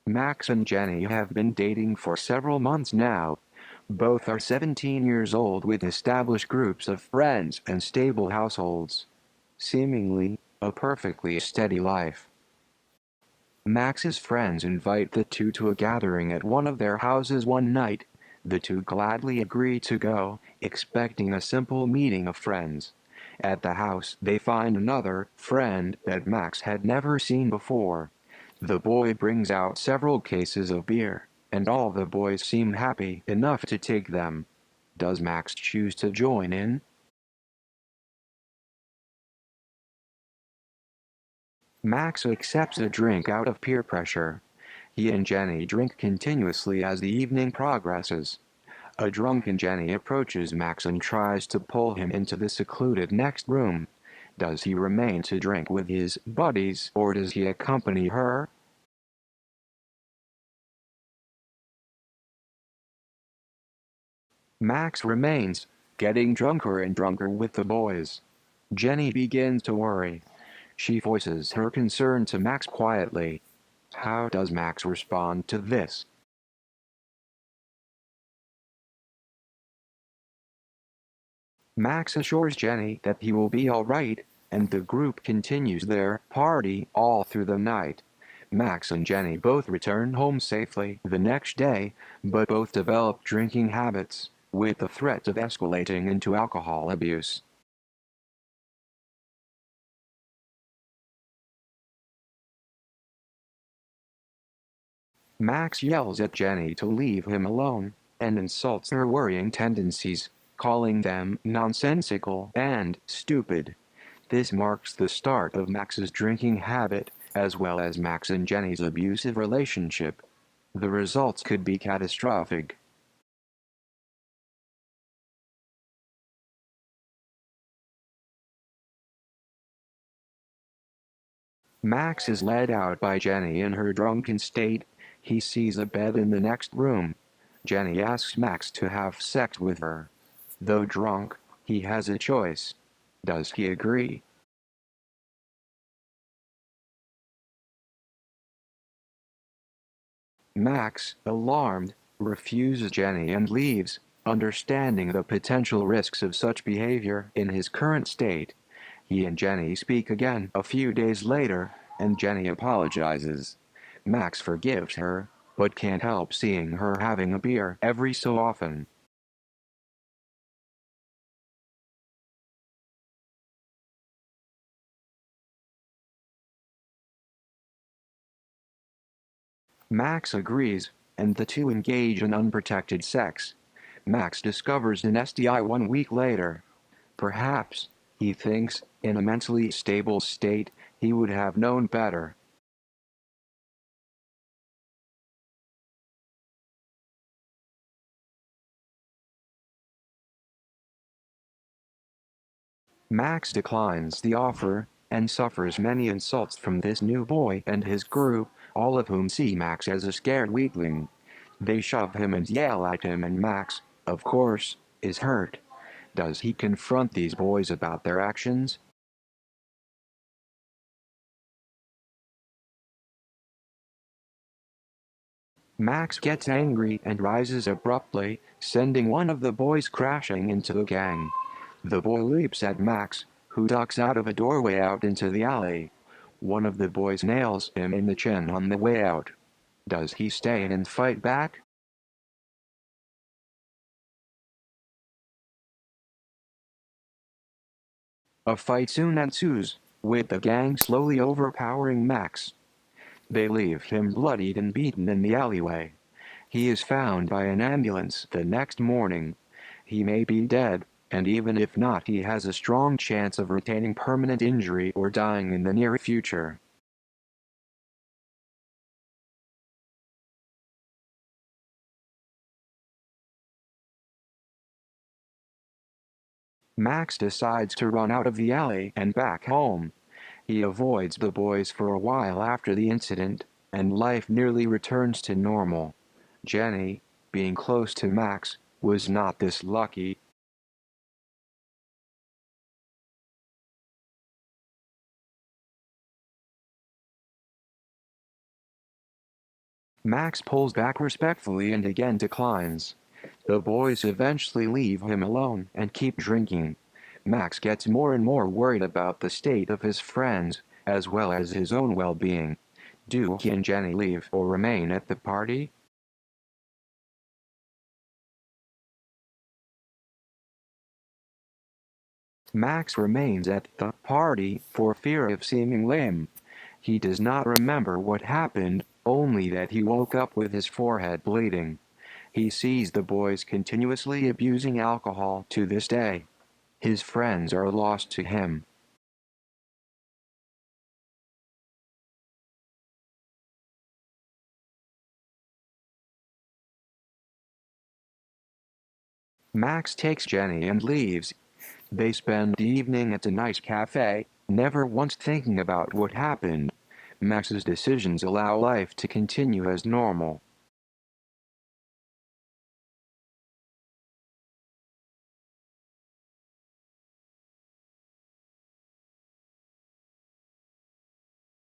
Max and Jenny have been dating for several months now. Both are 17 years old with established groups of friends and stable households. Seemingly, a perfectly steady life. Max's friends invite the two to a gathering at one of their houses one night. The two gladly agree to go, expecting a simple meeting of friends. At the house, they find another friend that Max had never seen before. The boy brings out several cases of beer, and all the boys seem happy enough to take them. Does Max choose to join in? Max accepts a drink out of peer pressure. He and Jenny drink continuously as the evening progresses. A drunken Jenny approaches Max and tries to pull him into the secluded next room. Does he remain to drink with his buddies or does he accompany her? Max remains, getting drunker and drunker with the boys. Jenny begins to worry. She voices her concern to Max quietly. How does Max respond to this? Max assures Jenny that he will be alright, and the group continues their party all through the night. Max and Jenny both return home safely the next day, but both develop drinking habits, with the threat of escalating into alcohol abuse. Max yells at Jenny to leave him alone, and insults her worrying tendencies, calling them nonsensical and stupid. This marks the start of Max's drinking habit, as well as Max and Jenny's abusive relationship. The results could be catastrophic. Max is led out by Jenny in her drunken state. He sees a bed in the next room. Jenny asks Max to have sex with her. Though drunk, he has a choice. Does he agree? Max, alarmed, refuses Jenny and leaves, understanding the potential risks of such behavior in his current state. He and Jenny speak again a few days later, and Jenny apologizes. Max forgives her, but can't help seeing her having a beer every so often. Max agrees, and the two engage in unprotected sex. Max discovers an STI 1 week later. Perhaps, he thinks, in a mentally stable state, he would have known better. Max declines the offer, and suffers many insults from this new boy and his group, all of whom see Max as a scared weakling. They shove him and yell at him, and Max, of course, is hurt. Does he confront these boys about their actions? Max gets angry and rises abruptly, sending one of the boys crashing into the gang. The boy leaps at Max, who ducks out of a doorway out into the alley. One of the boys nails him in the chin on the way out. Does he stay and fight back? A fight soon ensues, with the gang slowly overpowering Max. They leave him bloodied and beaten in the alleyway. He is found by an ambulance the next morning. He may be dead, and even if not, he has a strong chance of retaining permanent injury or dying in the near future. Max decides to run out of the alley and back home. He avoids the boys for a while after the incident, and life nearly returns to normal. Jenny, being close to Max, was not this lucky. Max pulls back respectfully and again declines. The boys eventually leave him alone and keep drinking. Max gets more and more worried about the state of his friends, as well as his own well-being. Do he and Jenny leave or remain at the party? Max remains at the party for fear of seeming lame. He does not remember what happened, only that he woke up with his forehead bleeding. He sees the boys continuously abusing alcohol to this day. His friends are lost to him. Max takes Jenny and leaves. They spend the evening at a nice cafe, never once thinking about what happened. Max's decisions allow life to continue as normal.